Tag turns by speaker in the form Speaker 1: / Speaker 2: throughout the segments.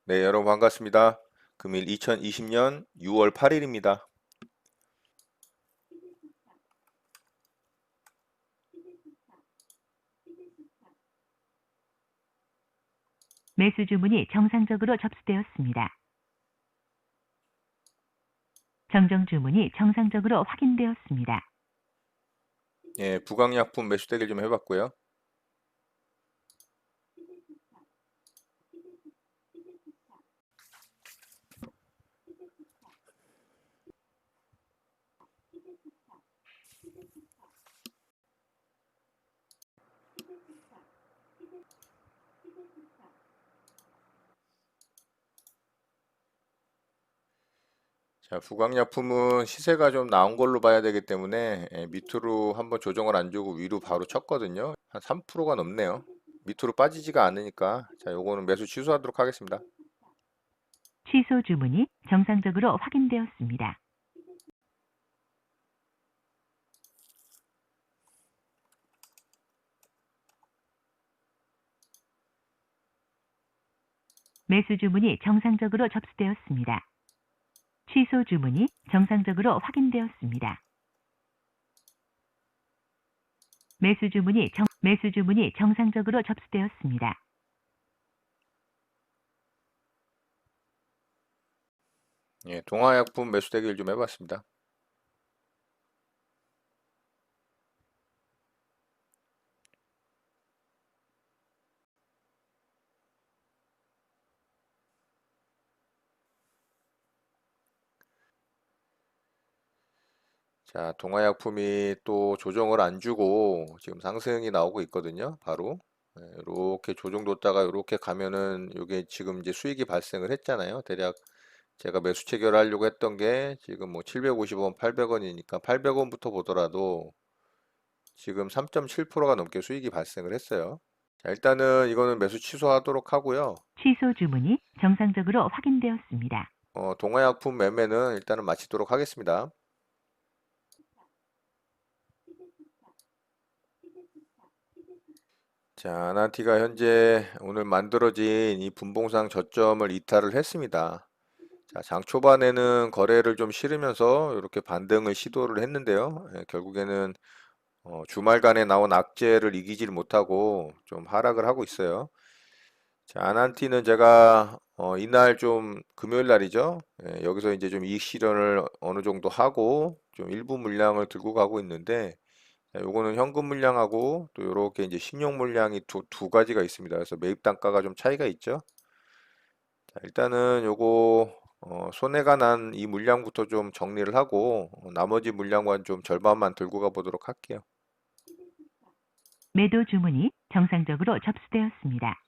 Speaker 1: 네, 여러분 반갑습니다. 금일 2020년 6월 8일입니다.
Speaker 2: 매수 주문이 정상적으로 접수되었습니다. 정정 주문이 정상적으로 확인되었습니다.
Speaker 1: 예, 부강약품 매수대기를 좀 해봤고요. 자, 부강약품은 시세가 좀 나온 걸로 봐야 되기 때문에 밑으로 한번 조정을 안 주고 위로 바로 쳤거든요. 한 3%가 넘네요. 밑으로 빠지지가 않으니까 자, 요거는 매수 취소하도록 하겠습니다.
Speaker 2: 취소 주문이 정상적으로 확인되었습니다. 매수 주문이 정상적으로 접수되었습니다. 취소 주문이 정상적으로 확인되었습니다. 매수 주문이 정상적으로 접수되었습니다.
Speaker 1: 예, 동화약품 매수대기를 좀 해봤습니다. 자, 동화약품이 또 조정을 안 주고 지금 상승이 나오고 있거든요. 바로 이렇게 조정뒀다가 이렇게 가면은 이게 지금 이제 수익이 발생을 했잖아요. 대략 제가 매수 체결하려고 했던 게 지금 뭐 750원, 800원이니까 800원부터 보더라도 지금 3.7%가 넘게 수익이 발생을 했어요. 자, 일단은 이거는 매수 취소하도록 하고요.
Speaker 2: 취소 주문이 정상적으로 확인되었습니다.
Speaker 1: 동화약품 매매는 일단은 마치도록 하겠습니다. 자, 아나티가 현재 오늘 만들어진 이 분봉상 저점을 이탈을 했습니다. 자, 장 초반에는 거래를 좀 싫으면서 이렇게 반등을 시도를 했는데요. 결국에는 주말간에 나온 악재를 이기지를 못하고 좀 하락을 하고 있어요. 자, 아난티는 제가 이날 좀 금요일 날이죠. 여기서 이제 좀 이익 실현을 어느 정도 하고 좀 일부 물량을 들고 가고 있는데 자, 요거는 현금 물량하고 또 요렇게 이제 신용 물량이 두 가지가 있습니다. 그래서 매입 단가가 좀 차이가 있죠. 자, 일단은 요거 손해가 난 이 물량부터 좀 정리를 하고 나머지 물량만 좀 절반만 들고 가 보도록 할게요.
Speaker 2: 매도 주문이 정상적으로 접수되었습니다.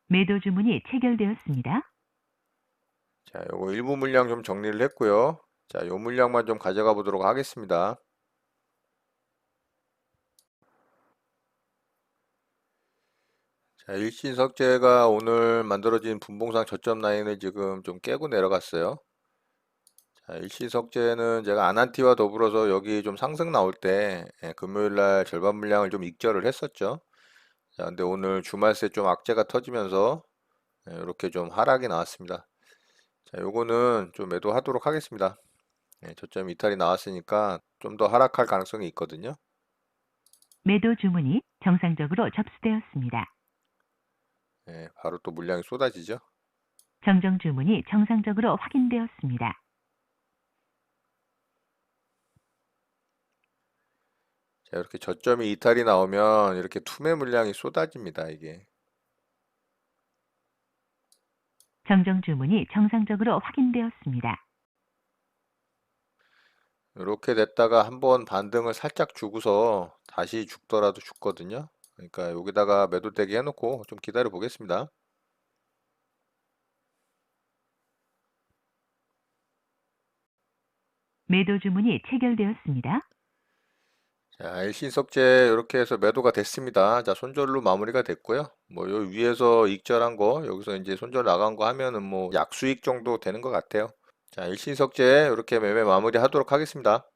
Speaker 2: 매도 주문이 체결되었습니다.
Speaker 1: 자, 요거 일부 물량 좀 정리를 했고요. 자, 요 물량만 좀 가져가 보도록 하겠습니다. 자, 일신석재가 오늘 만들어진 분봉상 저점 라인을 지금 좀 깨고 내려갔어요. 자, 일신석재는 제가 아난티와 더불어서 여기 좀 상승 나올 때 금요일 날 절반 물량을 좀 익절을 했었죠. 자, 근데 오늘 주말세 좀 악재가 터지면서 이렇게 좀 하락이 나왔습니다. 자, 요거는 좀 매도하도록 하겠습니다. 저점 이탈이 나왔으니까 좀 더 하락할 가능성이 있거든요.
Speaker 2: 매도 주문이 정상적으로 접수되었습니다.
Speaker 1: 바로 또 물량이 쏟아지죠.
Speaker 2: 정정 주문이 정상적으로 확인되었습니다.
Speaker 1: 자, 이렇게 저점이 이탈이 나오면 이렇게 투매 물량이 쏟아집니다, 이게.
Speaker 2: 정정 주문이 정상적으로 확인되었습니다.
Speaker 1: 이렇게 됐다가 한번 반등을 살짝 주고서 다시 죽더라도 죽거든요. 그러니까 여기다가 매도대기 해놓고 좀 기다려 보겠습니다.
Speaker 2: 매도 주문이 체결되었습니다.
Speaker 1: 자, 일신석재 이렇게 해서 매도가 됐습니다. 자, 손절로 마무리가 됐고요. 뭐, 요 위에서 익절한 거, 여기서 이제 손절 나간 거 하면은 뭐, 약수익 정도 되는 것 같아요. 자, 일신석재 이렇게 매매 마무리 하도록 하겠습니다.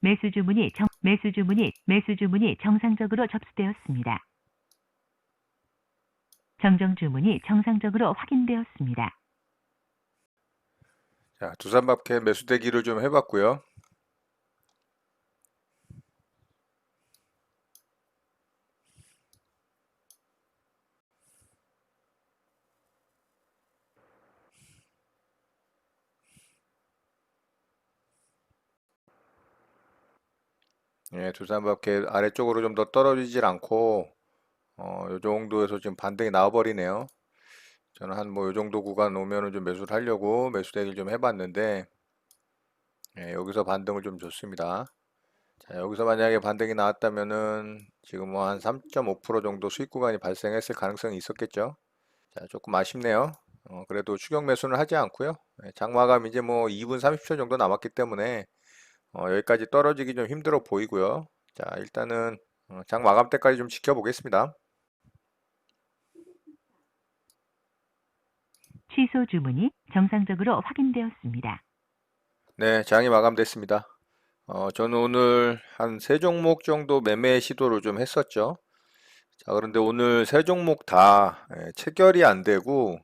Speaker 2: 매수 주문이 정상적으로 접수되었습니다. 정정 주문이 정상적으로 확인되었습니다.
Speaker 1: 자, 두산마켓 매수대기를 좀 해봤고요. 예, 두산마켓 아래쪽으로 좀 더 떨어지질 않고 요 정도에서 지금 반등이 나와버리네요. 저는 한 뭐 요 정도 구간 오면은 좀 매수를 하려고 매수대기를 좀 해봤는데 예, 여기서 반등을 좀 줬습니다. 자, 여기서 만약에 반등이 나왔다면은 지금 뭐 한 3.5% 정도 수익 구간이 발생했을 가능성이 있었겠죠. 자, 조금 아쉽네요. 그래도 추격 매수는 하지 않고요. 예, 장마감 이제 뭐 2분 30초 정도 남았기 때문에 여기까지 떨어지기 좀 힘들어 보이고요. 자, 일단은 장 마감 때까지 좀 지켜보겠습니다.
Speaker 2: 취소 주문이 정상적으로 확인되었습니다.
Speaker 1: 네, 장이 마감됐습니다. 저는 오늘 한 세 종목 정도 매매 시도를 좀 했었죠. 자, 그런데 오늘 세 종목 다 체결이 안 되고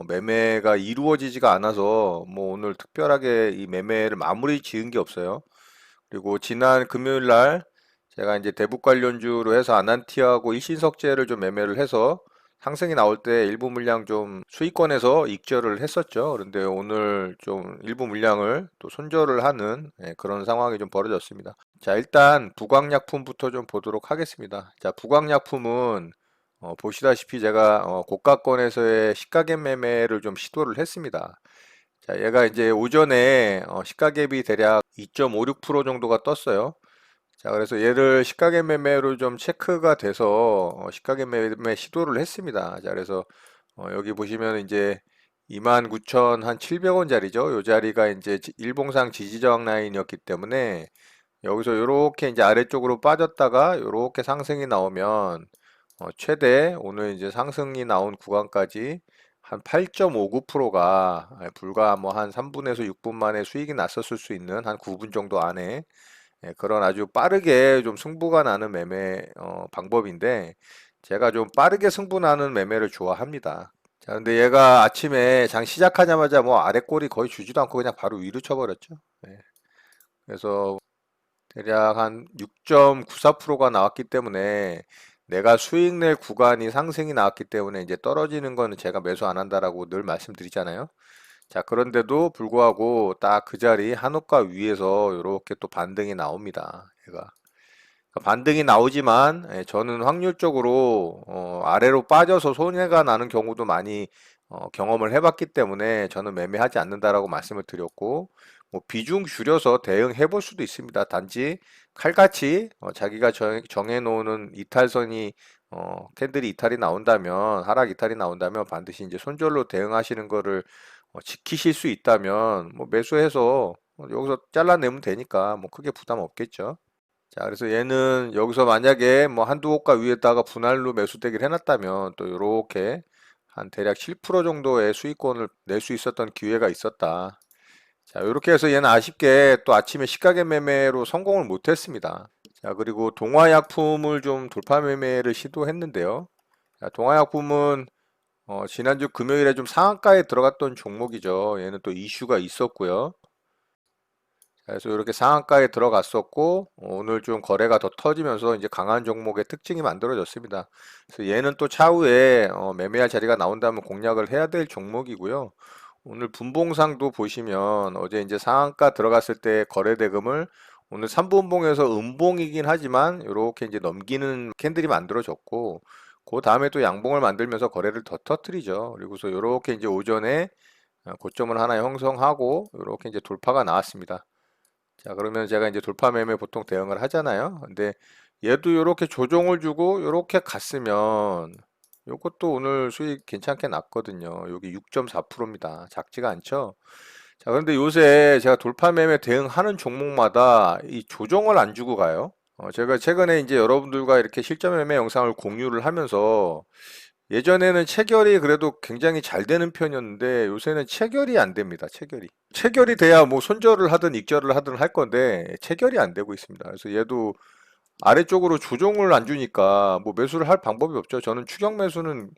Speaker 1: 매매가 이루어지지가 않아서 뭐 오늘 특별하게 이 매매를 마무리 지은 게 없어요. 그리고 지난 금요일 날 제가 이제 대북 관련주로 해서 아난티하고 일신석재를 좀 매매를 해서 상승이 나올 때 일부 물량 좀 수익권에서 익절을 했었죠. 그런데 오늘 좀 일부 물량을 또 손절을 하는 그런 상황이 좀 벌어졌습니다. 자, 일단 부광약품부터 좀 보도록 하겠습니다. 자, 부광약품은 보시다시피 제가 고가권에서의 시가갭 매매를 좀 시도를 했습니다. 자, 얘가 이제 오전에 시가갭이 대략 2.56% 정도가 떴어요. 자, 그래서 얘를 시가갭 매매로 좀 체크가 돼서 시가갭 매매 시도를 했습니다. 자, 그래서 여기 보시면 이제 29,700원짜리죠. 요 자리가 이제 일봉상 지지저항 라인이었기 때문에 여기서 이렇게 이제 아래쪽으로 빠졌다가 이렇게 상승이 나오면 최대 오늘 이제 상승이 나온 구간까지 한 8.59%가 불과 뭐 한 3분에서 6분 만에 수익이 났었을 수 있는 한 9분 정도 안에 그런 아주 빠르게 좀 승부가 나는 매매 방법인데 제가 좀 빠르게 승부 나는 매매를 좋아합니다. 자, 근데 얘가 아침에 장 시작하자마자 뭐 아래 꼬리 거의 주지도 않고 그냥 바로 위로 쳐버렸죠. 네. 그래서 대략 한 6.94%가 나왔기 때문에 내가 수익 낼 구간이 상승이 나왔기 때문에 이제 떨어지는 거는 제가 매수 안 한다라고 늘 말씀드리잖아요. 자, 그런데도 불구하고 딱 그 자리 한옥가 위에서 이렇게 또 반등이 나옵니다. 얘가. 그러니까 반등이 나오지만 저는 확률적으로 아래로 빠져서 손해가 나는 경우도 많이 경험을 해봤기 때문에 저는 매매하지 않는다라고 말씀을 드렸고 뭐 비중 줄여서 대응해 볼 수도 있습니다. 단지 칼같이 자기가 정해놓는 이탈선이 캔들이 이탈이 나온다면 하락 이탈이 나온다면 반드시 이제 손절로 대응하시는 거를 지키실 수 있다면 뭐 매수해서 여기서 잘라내면 되니까 뭐 크게 부담 없겠죠. 자, 그래서 얘는 여기서 만약에 뭐 한두 호가 위에다가 분할로 매수대기를 해놨다면 또 이렇게 한 대략 7% 정도의 수익권을 낼 수 있었던 기회가 있었다. 자, 이렇게 해서 얘는 아쉽게 또 아침에 시가개 매매로 성공을 못했습니다. 자, 그리고 동화약품을 좀 돌파 매매를 시도했는데요. 자, 동화약품은 지난주 금요일에 좀 상한가에 들어갔던 종목이죠. 얘는 또 이슈가 있었고요. 그래서 이렇게 상한가에 들어갔었고 오늘 좀 거래가 더 터지면서 이제 강한 종목의 특징이 만들어졌습니다. 그래서 얘는 또 차후에 매매할 자리가 나온다면 공략을 해야 될 종목이고요. 오늘 분봉상도 보시면 어제 이제 상한가 들어갔을 때 거래 대금을 오늘 3분봉에서 음봉이긴 하지만 이렇게 이제 넘기는 캔들이 만들어졌고 그 다음에 또 양봉을 만들면서 거래를 더 터뜨리죠. 그리고서 이렇게 이제 오전에 고점을 하나 형성하고 이렇게 이제 돌파가 나왔습니다. 자, 그러면 제가 이제 돌파 매매 보통 대응을 하잖아요. 근데 얘도 이렇게 조정을 주고 이렇게 갔으면 이것도 오늘 수익 괜찮게 났거든요. 여기 6.4%입니다. 작지가 않죠. 자, 그런데 요새 제가 돌파 매매 대응하는 종목마다 이 조정을 안 주고 가요. 제가 최근에 이제 여러분들과 이렇게 실전 매매 영상을 공유를 하면서 예전에는 체결이 그래도 굉장히 잘 되는 편이었는데 요새는 체결이 안 됩니다. 체결이. 체결이 돼야 뭐 손절을 하든 익절을 하든 할 건데 체결이 안 되고 있습니다. 그래서 얘도 아래쪽으로 조정을 안 주니까 뭐 매수를 할 방법이 없죠. 저는 추격 매수는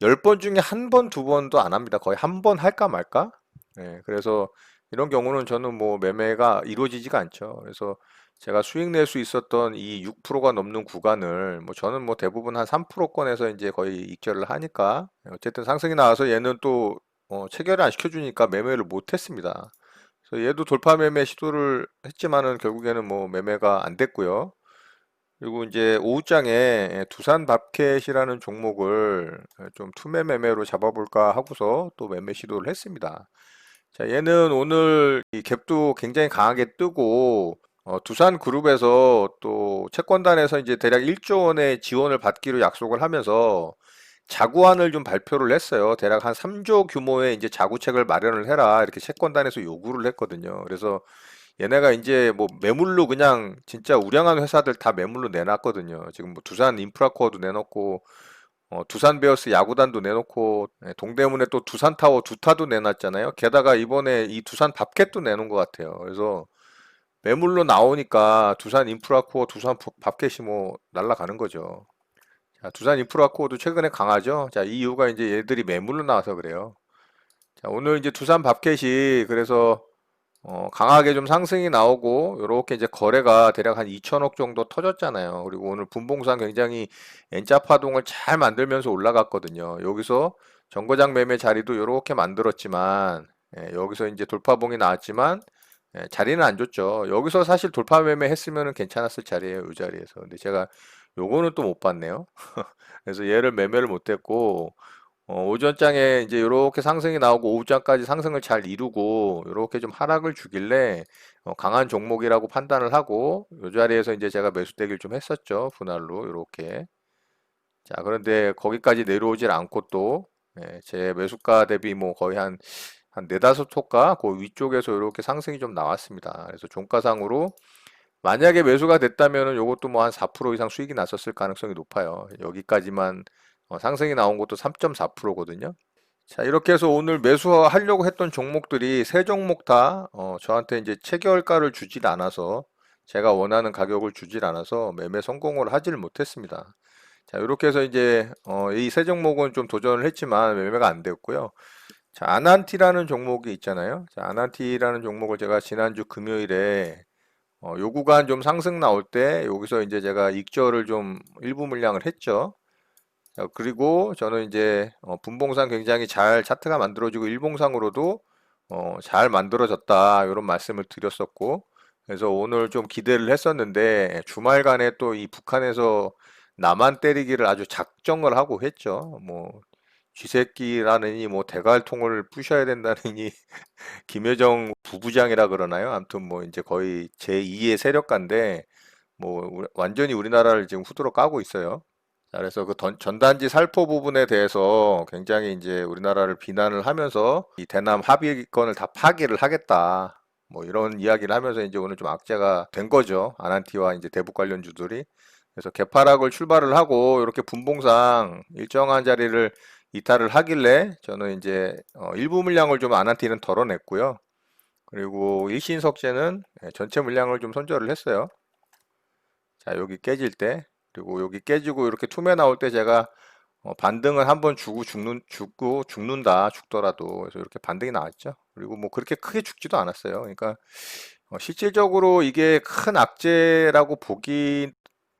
Speaker 1: 10번 중에 한 번, 두 번도 안 합니다. 거의 한 번 할까 말까? 예, 그래서 이런 경우는 저는 뭐 매매가 이루어지지가 않죠. 그래서 제가 수익 낼 수 있었던 이 6%가 넘는 구간을 뭐 저는 뭐 대부분 한 3%권에서 이제 거의 익절을 하니까 어쨌든 상승이 나와서 얘는 또 체결을 안 시켜주니까 매매를 못 했습니다. 그래서 얘도 돌파 매매 시도를 했지만은 결국에는 뭐 매매가 안 됐고요. 그리고 이제 오후장에 두산 밥켓이라는 종목을 좀 투매 매매로 잡아볼까 하고서 또 매매 시도를 했습니다. 자, 얘는 오늘 이 갭도 굉장히 강하게 뜨고 두산 그룹에서 또 채권단에서 이제 대략 1조 원의 지원을 받기로 약속을 하면서 자구안을 좀 발표를 했어요. 대략 한 3조 규모의 이제 자구책을 마련을 해라 이렇게 채권단에서 요구를 했거든요. 그래서 얘네가 이제 뭐 매물로 그냥 진짜 우량한 회사들 다 매물로 내놨거든요. 지금 뭐 두산 인프라코어도 내놓고 두산 베어스 야구단도 내놓고 동대문에 또 두산타워 두 타도 내놨잖아요. 게다가 이번에 이 두산 밥켓도 내놓은 것 같아요. 그래서 매물로 나오니까 두산 인프라코어, 두산 밥켓이 뭐 날아가는 거죠. 자, 두산 인프라코어도 최근에 강하죠. 자, 이 이유가 이제 얘들이 매물로 나와서 그래요. 자, 오늘 이제 두산 밥켓이 그래서 강하게 좀 상승이 나오고 이렇게 이제 거래가 대략 한 2천억 정도 터졌잖아요. 그리고 오늘 분봉상 굉장히 N자 파동을 잘 만들면서 올라갔거든요. 여기서 정거장 매매 자리도 이렇게 만들었지만 여기서 이제 돌파봉이 나왔지만 자리는 안 줬죠. 여기서 사실 돌파 매매 했으면 괜찮았을 자리예요. 이 자리에서. 근데 제가 요거는 또 못 봤네요. 그래서 얘를 매매를 못했고 오전장에 이제 이렇게 상승이 나오고 오후장까지 상승을 잘 이루고 이렇게 좀 하락을 주길래 강한 종목이라고 판단을 하고 이 자리에서 이제 제가 매수대기를 좀 했었죠. 분할로 이렇게. 자, 그런데 거기까지 내려오질 않고 또 제 매수가 대비 뭐 거의 한 네다섯 호가 그 위쪽에서 이렇게 상승이 좀 나왔습니다. 그래서 종가상으로 만약에 매수가 됐다면은 요것도 뭐 한 4% 이상 수익이 났었을 가능성이 높아요. 여기까지만 상승이 나온 것도 3.4%거든요. 자, 이렇게 해서 오늘 매수하려고 했던 종목들이 세 종목 다 저한테 이제 체결가를 주질 않아서 제가 원하는 가격을 주질 않아서 매매 성공을 하지를 못했습니다. 자, 이렇게 해서 이제 이 세 종목은 좀 도전을 했지만 매매가 안 됐고요. 자, 아난티라는 종목이 있잖아요. 자, 아난티라는 종목을 제가 지난주 금요일에 요 구간 좀 상승 나올 때 여기서 이제 제가 익절을 좀 일부 물량을 했죠. 자, 그리고 저는 이제 분봉상 굉장히 잘 차트가 만들어지고 일봉상으로도 잘 만들어졌다 이런 말씀을 드렸었고 그래서 오늘 좀 기대를 했었는데 주말간에 또 이 북한에서 남한 때리기를 아주 작정을 하고 했죠. 뭐 쥐새끼라느니 뭐 대갈통을 부셔야 된다느니 김여정 부부장이라 그러나요? 아무튼 뭐 이제 거의 제2의 세력가인데 뭐 완전히 우리나라를 지금 후드로 까고 있어요. 자, 그래서 그 전단지 살포 부분에 대해서 굉장히 이제 우리나라를 비난을 하면서 이 대남 합의권을 다 파기를 하겠다. 뭐 이런 이야기를 하면서 이제 오늘 좀 악재가 된 거죠. 아난티와 이제 대북 관련주들이. 그래서 개파락을 출발을 하고 이렇게 분봉상 일정한 자리를 이탈을 하길래 저는 이제 일부 물량을 좀 아난티는 덜어냈고요. 그리고 일신석재는 전체 물량을 좀 손절을 했어요. 자, 여기 깨질 때, 그리고 여기 깨지고 이렇게 투매 나올 때 제가 반등을 한번 죽고 죽는다, 죽더라도. 그래서 이렇게 반등이 나왔죠. 그리고 뭐 그렇게 크게 죽지도 않았어요. 그러니까 실질적으로 이게 큰 악재라고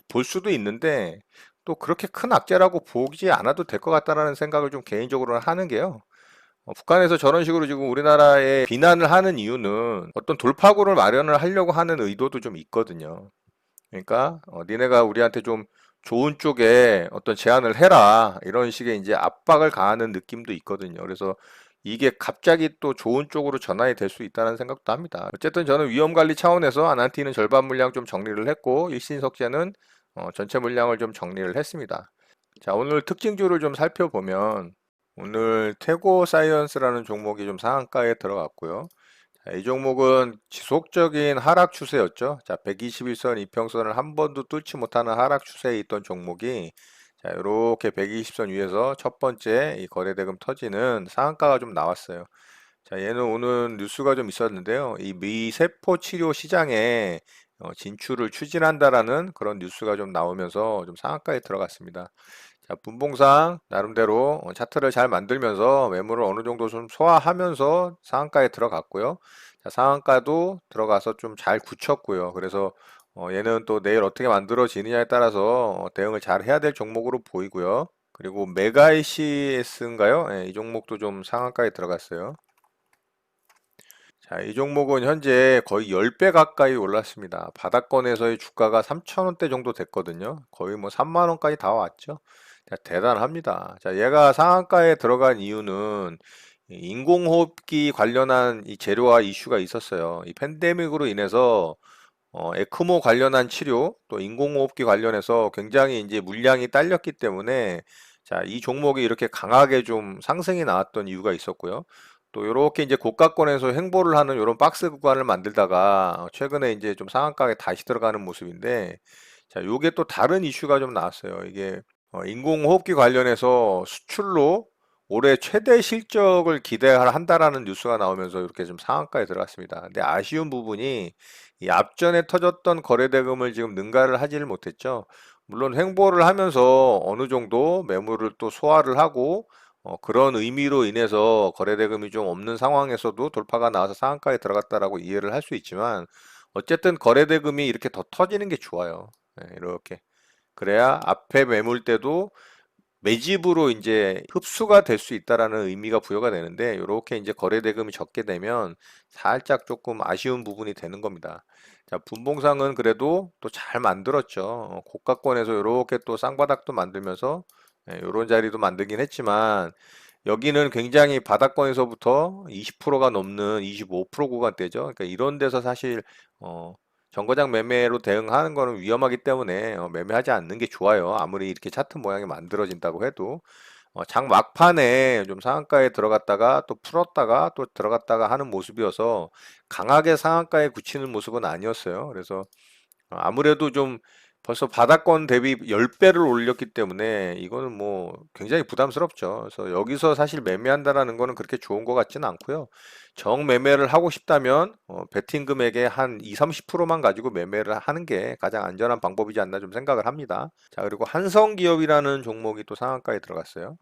Speaker 1: 볼 수도 있는데 또 그렇게 큰 악재라고 보지 않아도 될 것 같다라는 생각을 좀 개인적으로 하는 게요. 북한에서 저런 식으로 지금 우리나라에 비난을 하는 이유는 어떤 돌파구를 마련을 하려고 하는 의도도 좀 있거든요. 그러니까 니네가 우리한테 좀 좋은 쪽에 어떤 제안을 해라 이런 식의 이제 압박을 가하는 느낌도 있거든요. 그래서 이게 갑자기 또 좋은 쪽으로 전환이 될 수 있다는 생각도 합니다. 어쨌든 저는 위험 관리 차원에서 아난티는 절반 물량 좀 정리를 했고 일신석재는 전체 물량을 좀 정리를 했습니다. 자, 오늘 특징주를 좀 살펴보면 오늘 태고 사이언스라는 종목이 좀 상한가에 들어갔고요. 자, 이 종목은 지속적인 하락 추세였죠. 자, 121선 이평선을 한 번도 뚫지 못하는 하락 추세에 있던 종목이 자, 이렇게 120선 위에서 첫 번째 이 거래대금 터지는 상한가가 좀 나왔어요. 자, 얘는 오늘 뉴스가 좀 있었는데요. 이 미세포 치료 시장에 진출을 추진한다라는 그런 뉴스가 좀 나오면서 좀 상한가에 들어갔습니다. 자, 분봉상 나름대로 차트를 잘 만들면서 매물을 어느 정도 좀 소화하면서 상한가에 들어갔고요. 자, 상한가도 들어가서 좀 잘 굳혔고요. 그래서 얘는 또 내일 어떻게 만들어지느냐에 따라서 대응을 잘 해야 될 종목으로 보이고요. 그리고 메가이시스인가요? 예, 이 종목도 좀 상한가에 들어갔어요. 자, 이 종목은 현재 거의 10배 가까이 올랐습니다. 바닥권에서의 주가가 3,000원대 정도 됐거든요. 거의 뭐 3만 원까지 다 왔죠. 자, 대단합니다. 자, 얘가 상한가에 들어간 이유는 이 인공호흡기 관련한 이 재료화 이슈가 있었어요. 이 팬데믹으로 인해서 에크모 관련한 치료, 또 인공호흡기 관련해서 굉장히 이제 물량이 딸렸기 때문에 자, 이 종목이 이렇게 강하게 좀 상승이 나왔던 이유가 있었고요. 또 이렇게 이제 고가권에서 횡보를 하는 이런 박스 구간을 만들다가 최근에 이제 좀 상한가에 다시 들어가는 모습인데 자, 요게 또 다른 이슈가 좀 나왔어요. 이게 인공호흡기 관련해서 수출로 올해 최대 실적을 기대한다라는 뉴스가 나오면서 이렇게 좀 상한가에 들어갔습니다. 근데 아쉬운 부분이 이 앞전에 터졌던 거래대금을 지금 능가를 하지를 못했죠. 물론 횡보를 하면서 어느 정도 매물을 또 소화를 하고 그런 의미로 인해서 거래대금이 좀 없는 상황에서도 돌파가 나와서 상한가에 들어갔다라고 이해를 할 수 있지만 어쨌든 거래대금이 이렇게 더 터지는 게 좋아요. 네, 이렇게. 그래야 앞에 매물대도 매집으로 이제 흡수가 될 수 있다라는 의미가 부여가 되는데 이렇게 이제 거래 대금이 적게 되면 살짝 조금 아쉬운 부분이 되는 겁니다. 자, 분봉상은 그래도 또 잘 만들었죠. 고가권에서 이렇게 또 쌍바닥도 만들면서 이런 자리도 만들긴 했지만 여기는 굉장히 바닥권에서부터 20%가 넘는 25% 구간대죠. 그러니까 이런 데서 사실 어, 정거장 매매로 대응하는 거는 위험하기 때문에 매매하지 않는 게 좋아요. 아무리 이렇게 차트 모양이 만들어진다고 해도 장 막판에 좀 상한가에 들어갔다가 또 풀었다가 또 들어갔다가 하는 모습이어서 강하게 상한가에 굳히는 모습은 아니었어요. 그래서 아무래도 좀 벌써 바닥권 대비 10배를 올렸기 때문에 이거는 뭐 굉장히 부담스럽죠. 그래서 여기서 사실 매매한다라는 거는 그렇게 좋은 것 같지는 않고요. 정 매매를 하고 싶다면 베팅 금액의 한 2, 30%만 가지고 매매를 하는 게 가장 안전한 방법이지 않나 좀 생각을 합니다. 자, 그리고 한성기업이라는 종목이 또 상한가에 들어갔어요.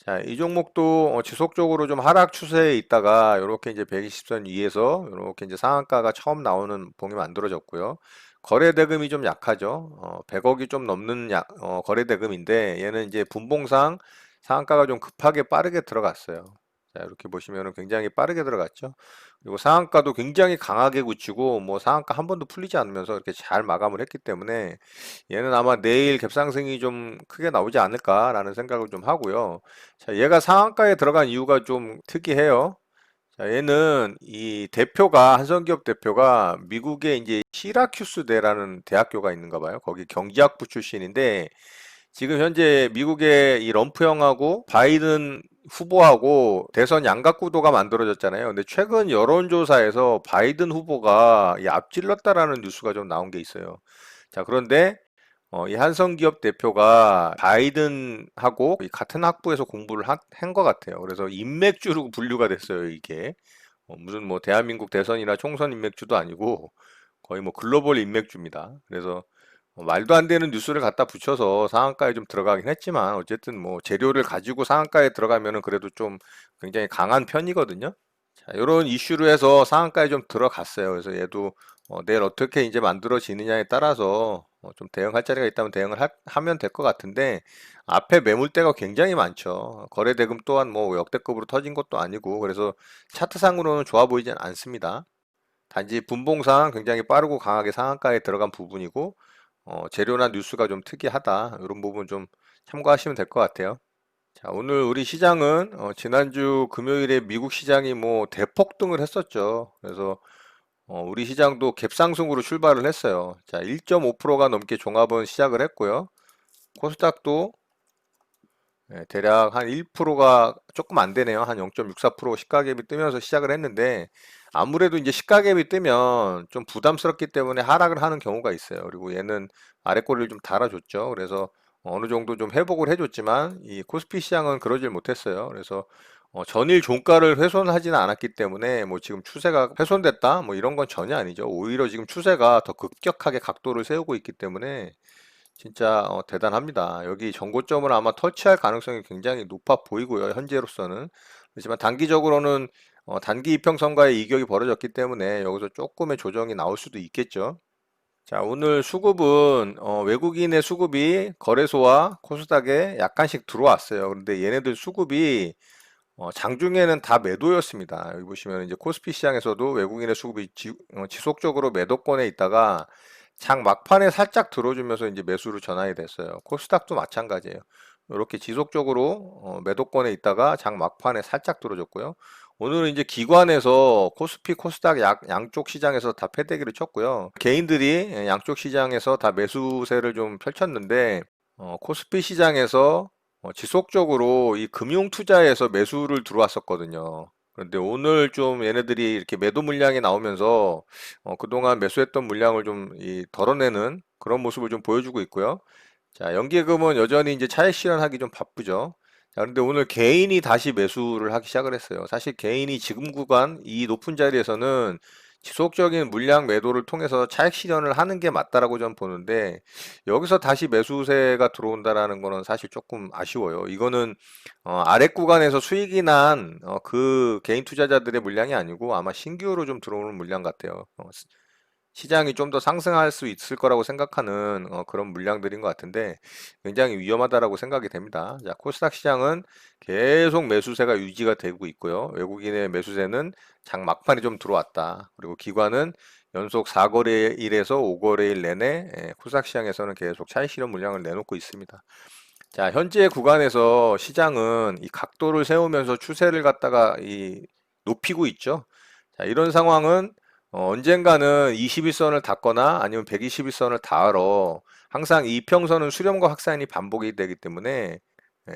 Speaker 1: 자, 이 종목도 지속적으로 좀 하락 추세에 있다가 이렇게 이제 120선 위에서 이렇게 이제 상한가가 처음 나오는 봉이 만들어졌고요. 거래 대금이 좀 약하죠. 100억이 좀 넘는 거래 대금인데 얘는 이제 분봉상 상한가가 좀 급하게 빠르게 들어갔어요. 자, 이렇게 보시면은 굉장히 빠르게 들어갔죠. 그리고 상한가도 굉장히 강하게 굳히고 뭐 상한가 한 번도 풀리지 않으면서 이렇게 잘 마감을 했기 때문에 얘는 아마 내일 갭상승이 좀 크게 나오지 않을까라는 생각을 좀 하고요. 자, 얘가 상한가에 들어간 이유가 좀 특이해요. 자, 얘는 이 대표가 한성기업 대표가 미국의 이제 시라큐스대라는 대학교가 있는가 봐요. 거기 경제학부 출신인데 지금 현재 미국의 이 럼프 형하고 바이든 후보하고 대선 양각 구도가 만들어졌잖아요. 근데 최근 여론조사에서 바이든 후보가 이 앞질렀다라는 뉴스가 좀 나온 게 있어요. 자, 그런데 이 한성기업 대표가 바이든하고 이 같은 학부에서 공부를 한 것 같아요. 그래서 인맥주로 분류가 됐어요, 이게. 무슨 뭐 대한민국 대선이나 총선 인맥주도 아니고 거의 뭐 글로벌 인맥주입니다. 그래서 말도 안 되는 뉴스를 갖다 붙여서 상한가에 좀 들어가긴 했지만 어쨌든 뭐 재료를 가지고 상한가에 들어가면은 그래도 좀 굉장히 강한 편이거든요. 자, 이런 이슈로 해서 상한가에 좀 들어갔어요. 그래서 얘도 내일 어떻게 이제 만들어지느냐에 따라서 좀 대응할 자리가 있다면 대응을 하면 될 것 같은데 앞에 매물대가 굉장히 많죠. 거래 대금 또한 뭐 역대급으로 터진 것도 아니고 그래서 차트상으로는 좋아 보이진 않습니다. 단지 분봉상 굉장히 빠르고 강하게 상한가에 들어간 부분이고 재료나 뉴스가 좀 특이하다. 이런 부분 좀 참고하시면 될 것 같아요. 자, 오늘 우리 시장은 지난주 금요일에 미국 시장이 뭐 대폭등을 했었죠. 그래서 우리 시장도 갭상승으로 출발을 했어요. 자, 1.5%가 넘게 종합은 시작을 했고요. 코스닥도 대략 한 1%가 조금 안 되네요. 한 0.64% 시가갭이 뜨면서 시작을 했는데 아무래도 이제 시가갭이 뜨면 좀 부담스럽기 때문에 하락을 하는 경우가 있어요. 그리고 얘는 아래 꼬리를 좀 달아줬죠. 그래서 어느 정도 좀 회복을 해줬지만 이 코스피 시장은 그러질 못했어요. 그래서 전일 종가를 훼손하지는 않았기 때문에 뭐 지금 추세가 훼손됐다 뭐 이런 건 전혀 아니죠. 오히려 지금 추세가 더 급격하게 각도를 세우고 있기 때문에 진짜 대단합니다. 여기 전고점을 아마 터치할 가능성이 굉장히 높아 보이고요. 현재로서는. 그렇지만 단기적으로는 단기 이평선과의 이격이 벌어졌기 때문에 여기서 조금의 조정이 나올 수도 있겠죠. 자, 오늘 수급은 외국인의 수급이 거래소와 코스닥에 약간씩 들어왔어요. 그런데 얘네들 수급이 장중에는 다 매도였습니다. 여기 보시면 이제 코스피 시장에서도 외국인의 수급이 지속적으로 매도권에 있다가 장 막판에 살짝 들어주면서 이제 매수로 전환이 됐어요. 코스닥도 마찬가지예요. 이렇게 지속적으로 매도권에 있다가 장 막판에 살짝 들어줬고요. 오늘은 이제 기관에서 코스피, 코스닥 양쪽 시장에서 다 패대기를 쳤고요. 개인들이 양쪽 시장에서 다 매수세를 좀 펼쳤는데 코스피 시장에서 지속적으로 이 금융 투자에서 매수를 들어왔었거든요. 그런데 오늘 좀 얘네들이 이렇게 매도 물량이 나오면서 그동안 매수했던 물량을 좀 덜어내는 그런 모습을 좀 보여주고 있고요. 자, 연기금은 여전히 이제 차익 실현하기 좀 바쁘죠. 자, 그런데 오늘 개인이 다시 매수를 하기 시작을 했어요. 사실 개인이 지금 구간 이 높은 자리에서는 지속적인 물량 매도를 통해서 차익 실현을 하는 게 맞다라고 저는 보는데 여기서 다시 매수세가 들어온다라는 거는 사실 조금 아쉬워요. 이거는 아랫 구간에서 수익이 난 그 개인 투자자들의 물량이 아니고 아마 신규로 좀 들어오는 물량 같아요. 시장이 좀 더 상승할 수 있을 거라고 생각하는 그런 물량들인 것 같은데 굉장히 위험하다라고 생각이 됩니다. 자, 코스닥 시장은 계속 매수세가 유지가 되고 있고요. 외국인의 매수세는 장 막판에 좀 들어왔다. 그리고 기관은 연속 4거래일에서 5거래일 내내 코스닥 시장에서는 계속 차익 실현 물량을 내놓고 있습니다. 자, 현재 구간에서 시장은 이 각도를 세우면서 추세를 갖다가 높이고 있죠. 자, 이런 상황은 언젠가는 21선을 닿거나 아니면 121선을 닿으러 항상 이 평선은 수렴과 확산이 반복이 되기 때문에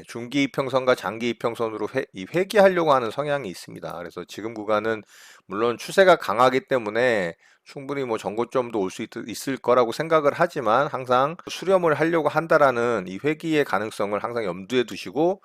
Speaker 1: 중기 이평선과 장기 이평선으로 회귀하려고 하는 성향이 있습니다. 그래서 지금 구간은 물론 추세가 강하기 때문에 충분히 뭐 전고점도 올 수 있을 거라고 생각을 하지만 항상 수렴을 하려고 한다라는 이 회귀의 가능성을 항상 염두에 두시고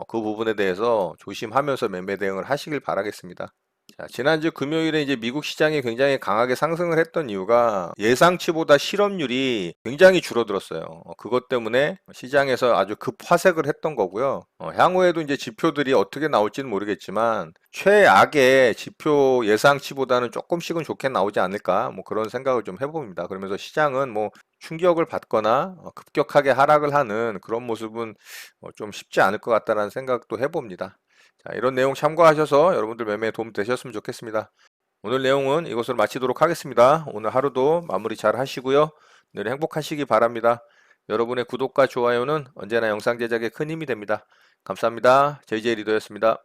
Speaker 1: 그 부분에 대해서 조심하면서 매매 대응을 하시길 바라겠습니다. 자, 지난주 금요일에 이제 미국 시장이 굉장히 강하게 상승을 했던 이유가 예상치보다 실업률이 굉장히 줄어들었어요. 그것 때문에 시장에서 아주 급하색을 했던 거고요. 향후에도 이제 지표들이 어떻게 나올지는 모르겠지만 최악의 지표 예상치보다는 조금씩은 좋게 나오지 않을까 뭐 그런 생각을 좀 해봅니다. 그러면서 시장은 뭐 충격을 받거나 급격하게 하락을 하는 그런 모습은 좀 쉽지 않을 것 같다는 생각도 해봅니다. 자, 이런 내용 참고하셔서 여러분들 매매에 도움 되셨으면 좋겠습니다. 오늘 내용은 이것으로 마치도록 하겠습니다. 오늘 하루도 마무리 잘 하시고요. 늘 행복하시기 바랍니다. 여러분의 구독과 좋아요는 언제나 영상 제작에 큰 힘이 됩니다. 감사합니다. JJ 리더였습니다.